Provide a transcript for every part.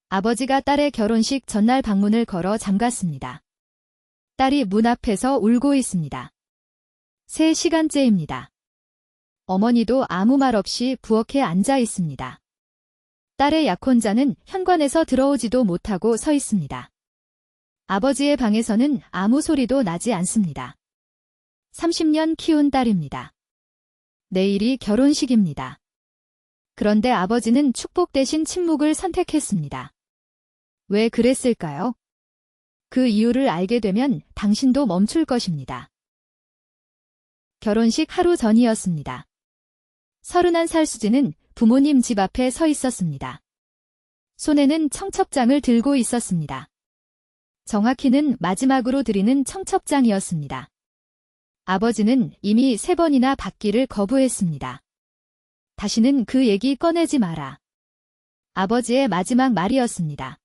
아버지가 딸의 결혼식 전날 방문을 걸어 잠갔습니다. 딸이 문 앞에서 울고 있습니다. 3시간째입니다. 어머니도 아무 말 없이 부엌에 앉아 있습니다. 딸의 약혼자는 현관에서 들어오지도 못하고 서 있습니다. 아버지의 방에서는 아무 소리도 나지 않습니다. 30년 키운 딸입니다. 내일이 결혼식입니다. 그런데 아버지는 축복 대신 침묵을 선택했습니다. 왜 그랬을까요? 그 이유를 알게 되면 당신도 멈출 것입니다. 결혼식 하루 전이었습니다. 31살 수지는 부모님 집 앞에 서 있었습니다. 손에는 청첩장을 들고 있었습니다. 정확히는 마지막으로 드리는 청첩장이었습니다. 아버지는 이미 3번이나 받기를 거부했습니다. 다시는 그 얘기 꺼내지 마라. 아버지의 마지막 말이었습니다.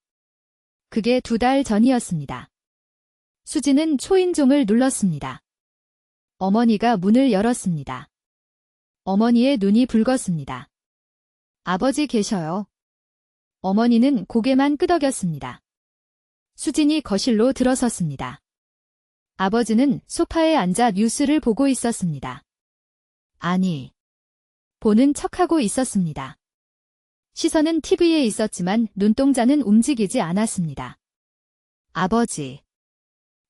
그게 2달 전이었습니다. 수지는 초인종을 눌렀습니다. 어머니가 문을 열었습니다. 어머니의 눈이 붉었습니다. 아버지 계셔요. 어머니는 고개만 끄덕였습니다. 수진이 거실로 들어섰습니다. 아버지는 소파에 앉아 뉴스를 보고 있었습니다. 아니, 보는 척하고 있었습니다. 시선은 TV에 있었지만 눈동자는 움직이지 않았습니다.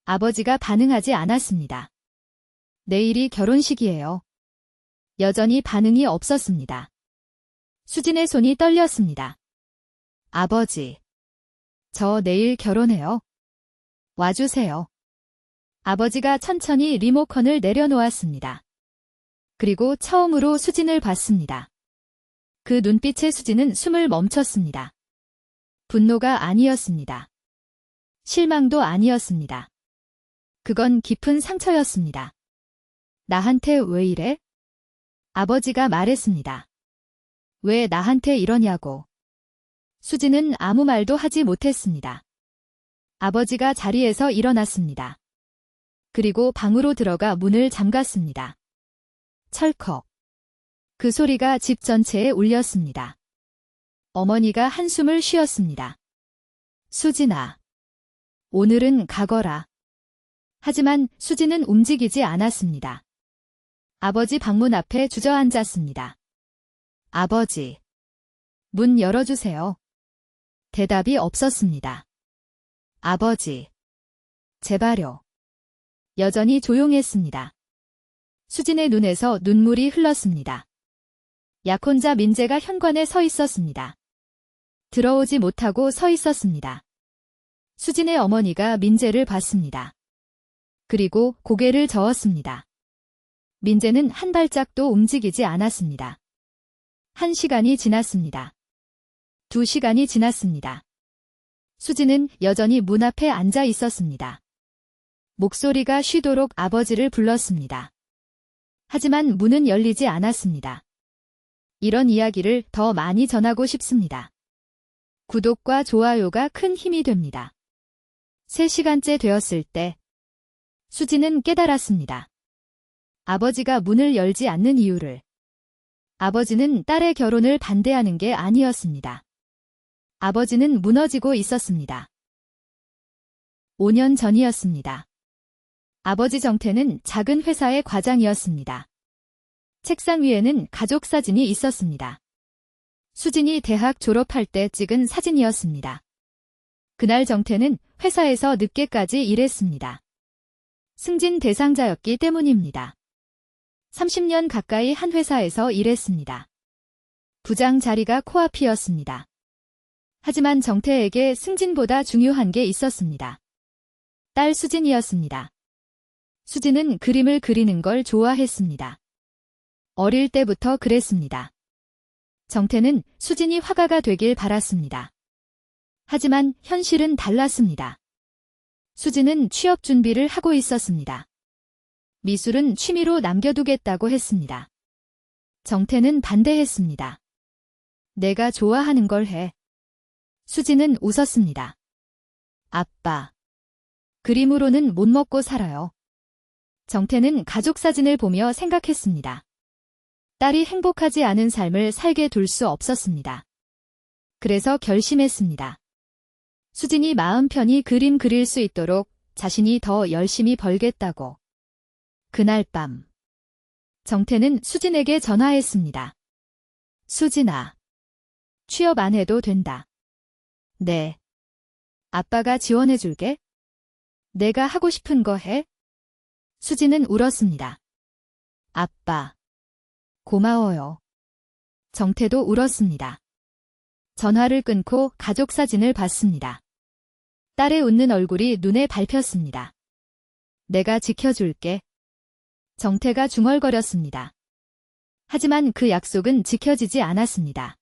아버지가 반응하지 않았습니다. 내일이 결혼식이에요. 여전히 반응이 없었습니다. 수진의 손이 떨렸습니다. 아버지, 저 내일 결혼해요. 와주세요. 아버지가 천천히 리모컨을 내려놓았습니다. 그리고 처음으로 수진을 봤습니다. 그 눈빛에 수진은 숨을 멈췄습니다. 분노가 아니었습니다. 실망도 아니었습니다. 그건 깊은 상처였습니다. 나한테 왜 이래? 아버지가 말했습니다. 왜 나한테 이러냐고. 수진은 아무 말도 하지 못했습니다. 아버지가 자리에서 일어났습니다. 그리고 방으로 들어가 문을 잠갔습니다. 철컥. 그 소리가 집 전체에 울렸습니다. 어머니가 한숨을 쉬었습니다. 수진아, 오늘은 가거라. 하지만 수진은 움직이지 않았습니다. 아버지 방문 앞에 주저앉았습니다. 아버지, 문 열어주세요. 대답이 없었습니다. 아버지, 제발요. 여전히 조용했습니다. 수진의 눈에서 눈물이 흘렀습니다. 약혼자 민재가 현관에 서 있었습니다. 들어오지 못하고 서 있었습니다. 수진의 어머니가 민재를 봤습니다. 그리고 고개를 저었습니다. 민재는 한 발짝도 움직이지 않았습니다. 1시간이 지났습니다. 2시간이 지났습니다. 수진은 여전히 문 앞에 앉아 있었습니다. 목소리가 쉬도록 아버지를 불렀습니다. 하지만 문은 열리지 않았습니다. 이런 이야기를 더 많이 전하고 싶습니다. 구독과 좋아요가 큰 힘이 됩니다. 3시간째 되었을 때 수진은 깨달았습니다. 아버지가 문을 열지 않는 이유를. 아버지는 딸의 결혼을 반대하는 게 아니었습니다. 아버지는 무너지고 있었습니다. 5년 전이었습니다. 아버지 정태는 작은 회사의 과장이었습니다. 책상 위에는 가족 사진이 있었습니다. 수진이 대학 졸업할 때 찍은 사진이었습니다. 그날 정태는 회사에서 늦게까지 일했습니다. 승진 대상자였기 때문입니다. 30년 가까이 한 회사에서 일했습니다. 부장 자리가 코앞이었습니다. 하지만 정태에게 승진보다 중요한 게 있었습니다. 딸 수진이었습니다. 수진은 그림을 그리는 걸 좋아했습니다. 어릴 때부터 그랬습니다. 정태는 수진이 화가가 되길 바랐습니다. 하지만 현실은 달랐습니다. 수진은 취업 준비를 하고 있었습니다. 미술은 취미로 남겨두겠다고 했습니다. 정태는 반대했습니다. 내가 좋아하는 걸 해. 수진은 웃었습니다. 아빠, 그림으로는 못 먹고 살아요. 정태는 가족 사진을 보며 생각했습니다. 딸이 행복하지 않은 삶을 살게 둘 수 없었습니다. 그래서 결심했습니다. 수진이 마음 편히 그림 그릴 수 있도록 자신이 더 열심히 벌겠다고. 그날 밤 정태는 수진에게 전화했습니다. 수진아, 취업 안 해도 된다. 네. 아빠가 지원해줄게. 내가 하고 싶은 거 해. 수진은 울었습니다. 아빠, 고마워요. 정태도 울었습니다. 전화를 끊고 가족 사진을 봤습니다. 딸의 웃는 얼굴이 눈에 밟혔습니다. 내가 지켜줄게. 정태가 중얼거렸습니다. 하지만 그 약속은 지켜지지 않았습니다.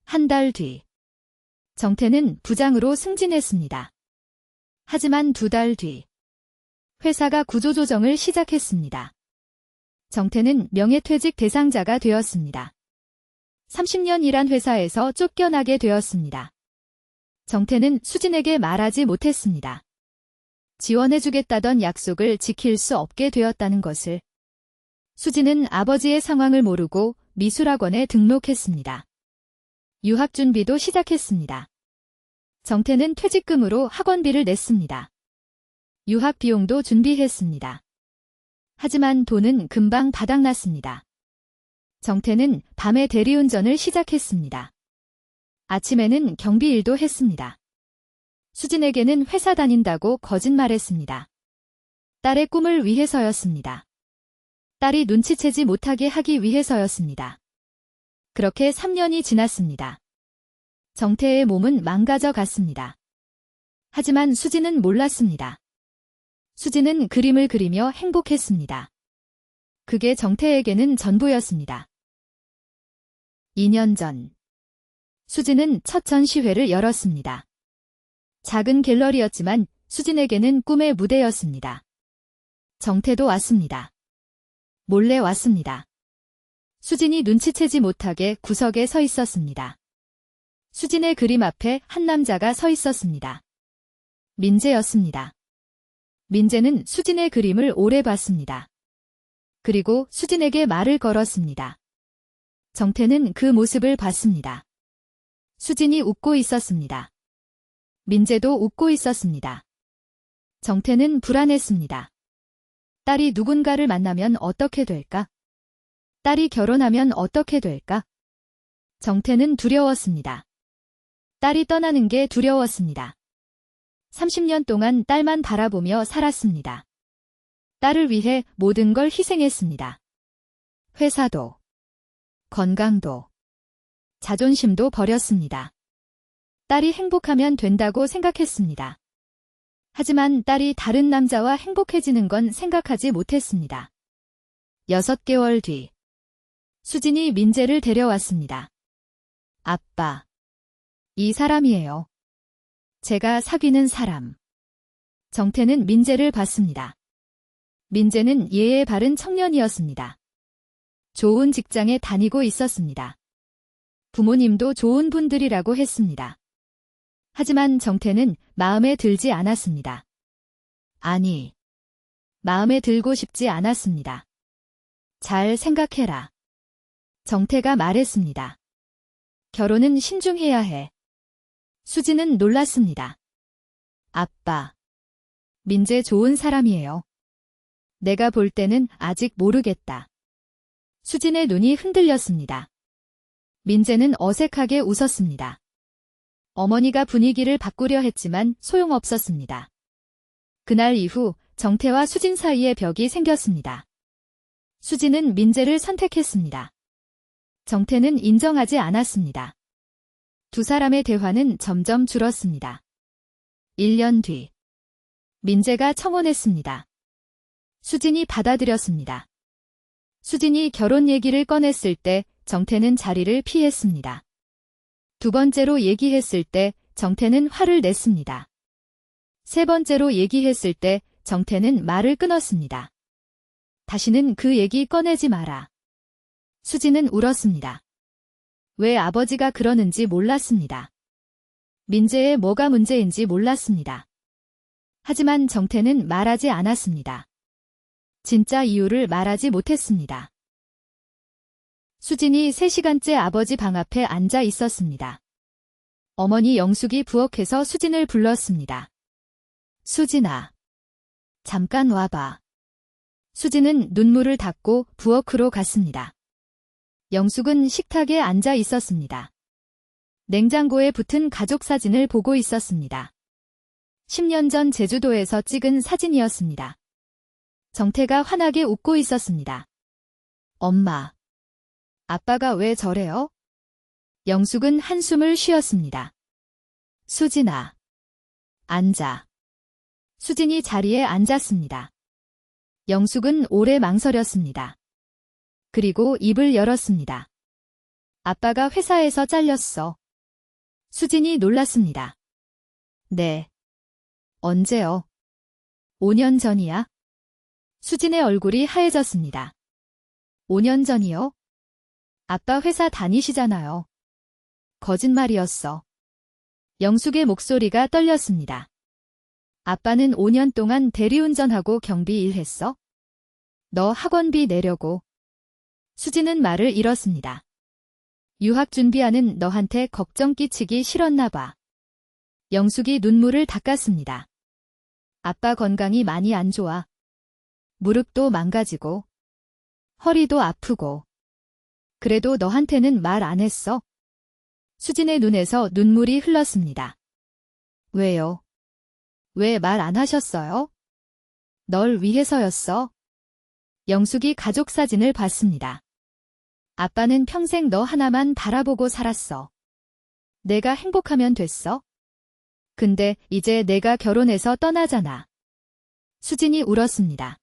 한 달 뒤, 정태는 부장으로 승진했습니다. 하지만 2달 뒤, 회사가 구조조정을 시작했습니다. 정태는 명예퇴직 대상자가 되었습니다. 30년 일한 회사에서 쫓겨나게 되었습니다. 정태는 수진에게 말하지 못했습니다. 지원해주겠다던 약속을 지킬 수 없게 되었다는 것을. 수진은 아버지의 상황을 모르고 미술학원에 등록했습니다. 유학 준비도 시작했습니다. 정태는 퇴직금으로 학원비를 냈습니다. 유학 비용도 준비했습니다. 하지만 돈은 금방 바닥났습니다. 정태는 밤에 대리운전을 시작했습니다. 아침에는 경비 일도 했습니다. 수진에게는 회사 다닌다고 거짓말했습니다. 딸의 꿈을 위해서였습니다. 딸이 눈치채지 못하게 하기 위해서였습니다. 그렇게 3년이 지났습니다. 정태의 몸은 망가져 갔습니다. 하지만 수진은 몰랐습니다. 수진은 그림을 그리며 행복했습니다. 그게 정태에게는 전부였습니다. 2년 전, 수진은 첫 전시회를 열었습니다. 작은 갤러리였지만 수진에게는 꿈의 무대였습니다. 정태도 왔습니다. 몰래 왔습니다. 수진이 눈치채지 못하게 구석에 서 있었습니다. 수진의 그림 앞에 한 남자가 서 있었습니다. 민재였습니다. 민재는 수진의 그림을 오래 봤습니다. 그리고 수진에게 말을 걸었습니다. 정태는 그 모습을 봤습니다. 수진이 웃고 있었습니다. 민재도 웃고 있었습니다. 정태는 불안했습니다. 딸이 누군가를 만나면 어떻게 될까? 딸이 결혼하면 어떻게 될까? 정태는 두려웠습니다. 딸이 떠나는 게 두려웠습니다. 30년 동안 딸만 바라보며 살았습니다. 딸을 위해 모든 걸 희생했습니다. 회사도, 건강도, 자존심도 버렸습니다. 딸이 행복하면 된다고 생각했습니다. 하지만 딸이 다른 남자와 행복해지는 건 생각하지 못했습니다. 6개월 뒤, 수진이 민재를 데려왔습니다. 아빠, 이 사람이에요. 제가 사귀는 사람. 정태는 민재를 봤습니다. 민재는 예의 바른 청년이었습니다. 좋은 직장에 다니고 있었습니다. 부모님도 좋은 분들이라고 했습니다. 하지만 정태는 마음에 들지 않았습니다. 아니, 마음에 들고 싶지 않았습니다. 잘 생각해라. 정태가 말했습니다. 결혼은 신중해야 해. 수진은 놀랐습니다. 아빠, 민재 좋은 사람이에요. 내가 볼 때는 아직 모르겠다. 수진의 눈이 흔들렸습니다. 민재는 어색하게 웃었습니다. 어머니가 분위기를 바꾸려 했지만 소용없었습니다. 그날 이후 정태와 수진 사이에 벽이 생겼습니다. 수진은 민재를 선택했습니다. 정태는 인정하지 않았습니다. 두 사람의 대화는 점점 줄었습니다. 1년 뒤, 민재가 청혼했습니다. 수진이 받아들였습니다. 수진이 결혼 얘기를 꺼냈을 때 정태는 자리를 피했습니다. 두 번째로 얘기했을 때 정태는 화를 냈습니다. 세 번째로 얘기했을 때 정태는 말을 끊었습니다. 다시는 그 얘기 꺼내지 마라. 수진은 울었습니다. 왜 아버지가 그러는지 몰랐습니다. 민재의 뭐가 문제인지 몰랐습니다. 하지만 정태는 말하지 않았습니다. 진짜 이유를 말하지 못했습니다. 수진이 3시간째 아버지 방 앞에 앉아 있었습니다. 어머니 영숙이 부엌에서 수진을 불렀습니다. 수진아. 잠깐 와봐. 수진은 눈물을 닦고 부엌으로 갔습니다. 영숙은 식탁에 앉아 있었습니다. 냉장고에 붙은 가족 사진을 보고 있었습니다. 10년 전 제주도에서 찍은 사진이었습니다. 정태가 환하게 웃고 있었습니다. 엄마. 아빠가 왜 저래요? 영숙은 한숨을 쉬었습니다. 수진아. 앉아. 수진이 자리에 앉았습니다. 영숙은 오래 망설였습니다. 그리고 입을 열었습니다. 아빠가 회사에서 잘렸어. 수진이 놀랐습니다. 네. 언제요? 5년 전이야. 수진의 얼굴이 하얘졌습니다. 5년 전이요? 아빠 회사 다니시잖아요. 거짓말이었어. 영숙의 목소리가 떨렸습니다. 아빠는 5년 동안 대리운전하고 경비 일했어? 너 학원비 내려고. 수진은 말을 잃었습니다. 유학 준비하는 너한테 걱정 끼치기 싫었나 봐. 영숙이 눈물을 닦았습니다. 아빠 건강이 많이 안 좋아. 무릎도 망가지고, 허리도 아프고. 그래도 너한테는 말 안 했어. 수진의 눈에서 눈물이 흘렀습니다. 왜요? 왜 말 안 하셨어요? 널 위해서였어. 영숙이 가족 사진을 봤습니다. 아빠는 평생 너 하나만 바라보고 살았어. 내가 행복하면 됐어. 근데 이제 내가 결혼해서 떠나잖아. 수진이 울었습니다.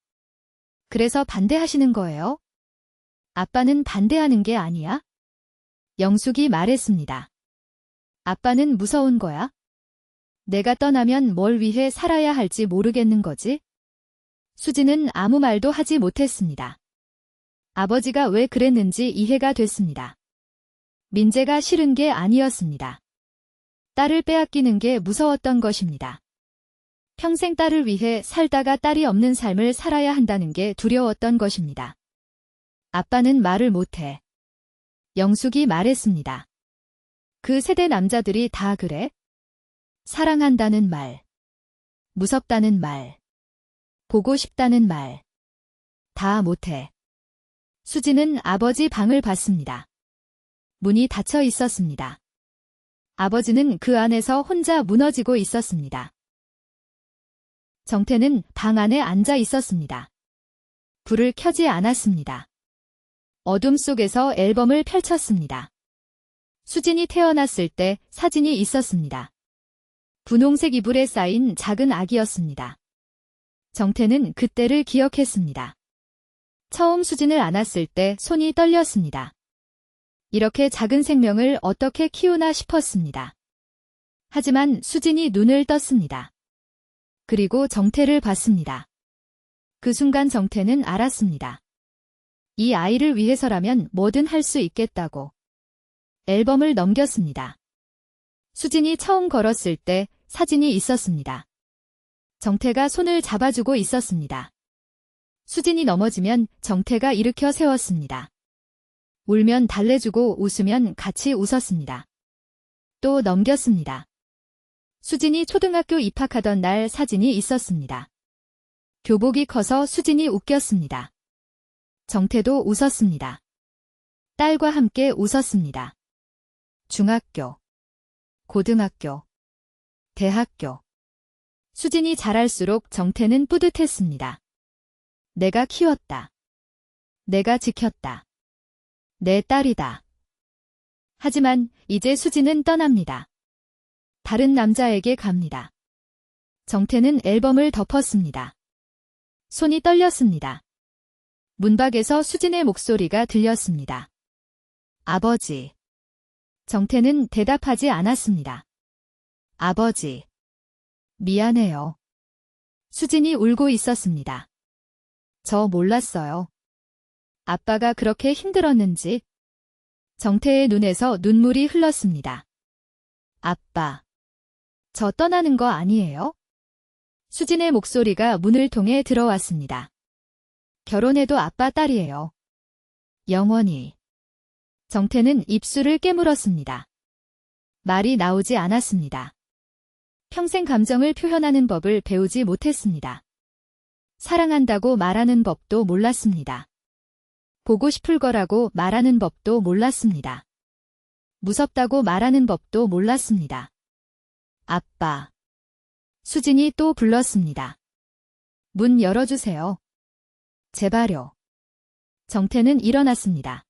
그래서 반대하시는 거예요? 아빠는 반대하는 게 아니야? 영숙이 말했습니다. 아빠는 무서운 거야? 내가 떠나면 뭘 위해 살아야 할지 모르겠는 거지? 수진은 아무 말도 하지 못했습니다. 아버지가 왜 그랬는지 이해가 됐습니다. 민재가 싫은 게 아니었습니다. 딸을 빼앗기는 게 무서웠던 것입니다. 평생 딸을 위해 살다가 딸이 없는 삶을 살아야 한다는 게 두려웠던 것입니다. 아빠는 말을 못해. 영숙이 말했습니다. 그 세대 남자들이 다 그래? 사랑한다는 말, 무섭다는 말, 보고 싶다는 말, 다 못해. 수진은 아버지 방을 봤습니다. 문이 닫혀 있었습니다. 아버지는 그 안에서 혼자 무너지고 있었습니다. 정태는 방 안에 앉아 있었습니다. 불을 켜지 않았습니다. 어둠 속에서 앨범을 펼쳤습니다. 수진이 태어났을 때 사진이 있었습니다. 분홍색 이불에 쌓인 작은 아기였습니다. 정태는 그때를 기억했습니다. 처음 수진을 안았을 때 손이 떨렸습니다. 이렇게 작은 생명을 어떻게 키우나 싶었습니다. 하지만 수진이 눈을 떴습니다. 그리고 정태를 봤습니다. 그 순간 정태는 알았습니다. 이 아이를 위해서라면 뭐든 할 수 있겠다고. 앨범을 넘겼습니다. 수진이 처음 걸었을 때 사진이 있었습니다. 정태가 손을 잡아주고 있었습니다. 수진이 넘어지면 정태가 일으켜 세웠습니다. 울면 달래주고 웃으면 같이 웃었습니다. 또 넘겼습니다. 수진이 초등학교 입학하던 날 사진이 있었습니다. 교복이 커서 수진이 웃겼습니다. 정태도 웃었습니다. 딸과 함께 웃었습니다. 중학교, 고등학교, 대학교. 수진이 자랄수록 정태는 뿌듯했습니다. 내가 키웠다. 내가 지켰다. 내 딸이다. 하지만 이제 수진은 떠납니다. 다른 남자에게 갑니다. 정태는 앨범을 덮었습니다. 손이 떨렸습니다. 문밖에서 수진의 목소리가 들렸습니다. 아버지. 정태는 대답하지 않았습니다. 아버지. 미안해요. 수진이 울고 있었습니다. 저 몰랐어요. 아빠가 그렇게 힘들었는지. 정태의 눈에서 눈물이 흘렀습니다. 아빠. 저 떠나는 거 아니에요? 수진의 목소리가 문을 통해 들어왔습니다. 결혼해도 아빠 딸이에요. 영원히. 정태는 입술을 깨물었습니다. 말이 나오지 않았습니다. 평생 감정을 표현하는 법을 배우지 못했습니다. 사랑한다고 말하는 법도 몰랐습니다. 보고 싶을 거라고 말하는 법도 몰랐습니다. 무섭다고 말하는 법도 몰랐습니다. 아빠. 수진이 또 불렀습니다. 문 열어주세요. 제발요. 정태는 일어났습니다.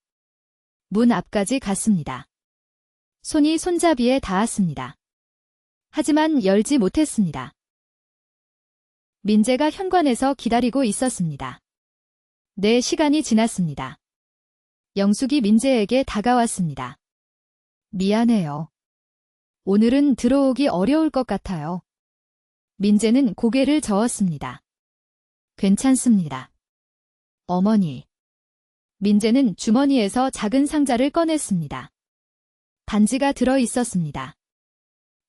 문 앞까지 갔습니다. 손이 손잡이에 닿았습니다. 하지만 열지 못했습니다. 민재가 현관에서 기다리고 있었습니다. 네, 시간이 지났습니다. 영숙이 민재에게 다가왔습니다. 미안해요. 오늘은 들어오기 어려울 것 같아요. 민재는 고개를 저었습니다. 괜찮습니다. 어머니. 민재는 주머니에서 작은 상자를 꺼냈습니다. 반지가 들어 있었습니다.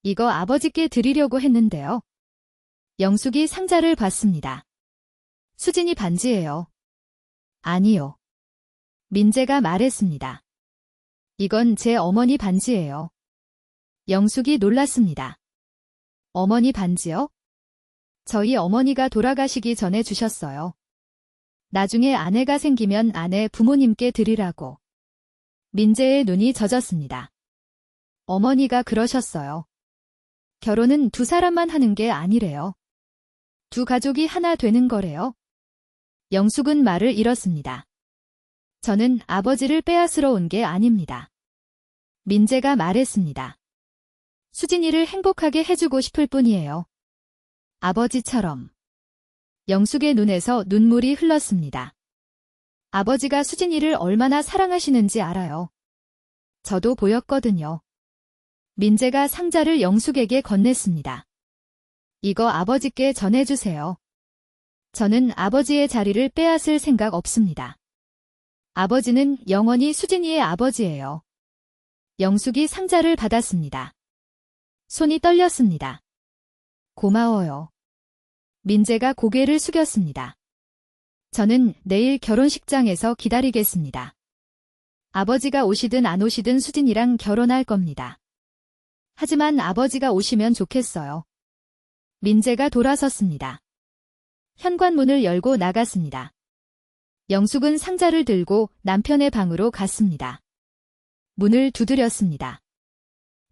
이거 아버지께 드리려고 했는데요. 영숙이 상자를 봤습니다. 수진이 반지예요. 아니요. 민재가 말했습니다. 이건 제 어머니 반지예요. 영숙이 놀랐습니다. 어머니 반지요? 저희 어머니가 돌아가시기 전에 주셨어요. 나중에 아내가 생기면 아내 부모님께 드리라고. 민재의 눈이 젖었습니다. 어머니가 그러셨어요. 결혼은 두 사람만 하는 게 아니래요. 두 가족이 하나 되는 거래요. 영숙은 말을 잃었습니다. 저는 아버지를 빼앗으러 온 게 아닙니다. 민재가 말했습니다. 수진이를 행복하게 해주고 싶을 뿐이에요. 아버지처럼. 영숙의 눈에서 눈물이 흘렀습니다. 아버지가 수진이를 얼마나 사랑하시는지 알아요. 저도 보였거든요. 민재가 상자를 영숙에게 건넸습니다. 이거 아버지께 전해주세요. 저는 아버지의 자리를 빼앗을 생각 없습니다. 아버지는 영원히 수진이의 아버지예요. 영숙이 상자를 받았습니다. 손이 떨렸습니다. 고마워요. 민재가 고개를 숙였습니다. 저는 내일 결혼식장에서 기다리겠습니다. 아버지가 오시든 안 오시든 수진이랑 결혼할 겁니다. 하지만 아버지가 오시면 좋겠어요. 민재가 돌아섰습니다. 현관문을 열고 나갔습니다. 영숙은 상자를 들고 남편의 방으로 갔습니다. 문을 두드렸습니다.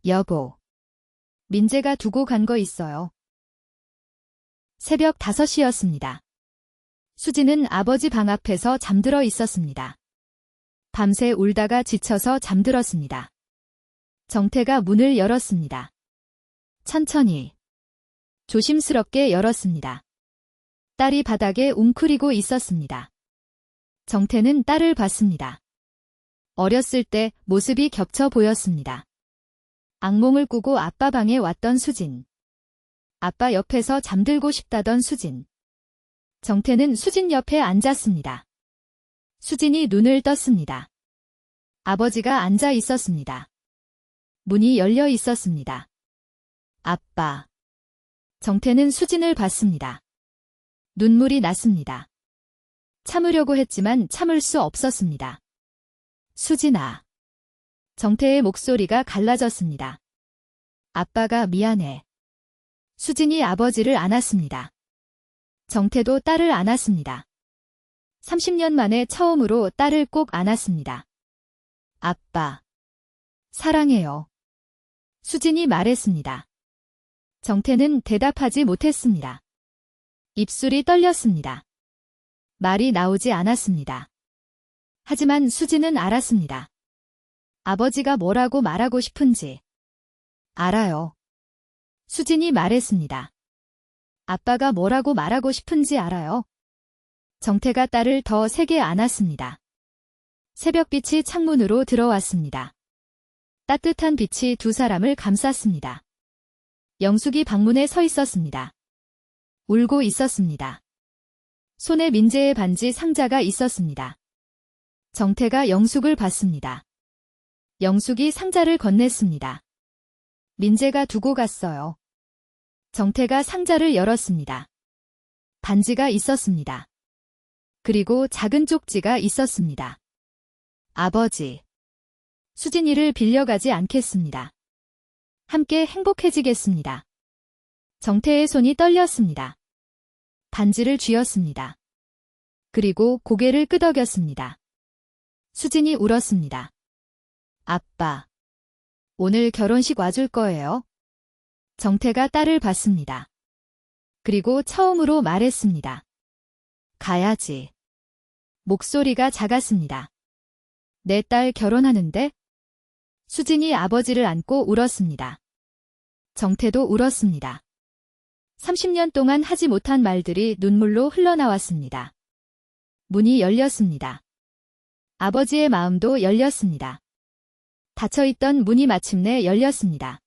여보. 민재가 두고 간 거 있어요. 새벽 5시였습니다. 수진은 아버지 방 앞에서 잠들어 있었습니다. 밤새 울다가 지쳐서 잠들었습니다. 정태가 문을 열었습니다. 천천히. 조심스럽게 열었습니다. 딸이 바닥에 웅크리고 있었습니다. 정태는 딸을 봤습니다. 어렸을 때 모습이 겹쳐 보였습니다. 악몽을 꾸고 아빠 방에 왔던 수진. 아빠 옆에서 잠들고 싶다던 수진. 정태는 수진 옆에 앉았습니다. 수진이 눈을 떴습니다. 아버지가 앉아 있었습니다. 문이 열려 있었습니다. 아빠. 정태는 수진을 봤습니다. 눈물이 났습니다. 참으려고 했지만 참을 수 없었습니다. 수진아. 정태의 목소리가 갈라졌습니다. 아빠가 미안해. 수진이 아버지를 안았습니다. 정태도 딸을 안았습니다. 30년 만에 처음으로 딸을 꼭 안았습니다. 아빠. 사랑해요. 수진이 말했습니다. 정태는 대답하지 못했습니다. 입술이 떨렸습니다. 말이 나오지 않았습니다. 하지만 수진은 알았습니다. 아버지가 뭐라고 말하고 싶은지. 알아요. 수진이 말했습니다. 아빠가 뭐라고 말하고 싶은지 알아요. 정태가 딸을 더 세게 안았습니다. 새벽빛이 창문으로 들어왔습니다. 따뜻한 빛이 두 사람을 감쌌습니다. 영숙이 방문에 서 있었습니다. 울고 있었습니다. 손에 민재의 반지 상자가 있었습니다. 정태가 영숙을 봤습니다. 영숙이 상자를 건넸습니다. 민재가 두고 갔어요. 정태가 상자를 열었습니다. 반지가 있었습니다. 그리고 작은 쪽지가 있었습니다. 아버지. 수진이를 빌려가지 않겠습니다. 함께 행복해지겠습니다. 정태의 손이 떨렸습니다. 반지를 쥐었습니다. 그리고 고개를 끄덕였습니다. 수진이 울었습니다. 아빠, 오늘 결혼식 와줄 거예요? 정태가 딸을 봤습니다. 그리고 처음으로 말했습니다. 가야지. 목소리가 작았습니다. 내 딸 결혼하는데? 수진이 아버지를 안고 울었습니다. 정태도 울었습니다. 30년 동안 하지 못한 말들이 눈물로 흘러나왔습니다. 문이 열렸습니다. 아버지의 마음도 열렸습니다. 닫혀있던 문이 마침내 열렸습니다.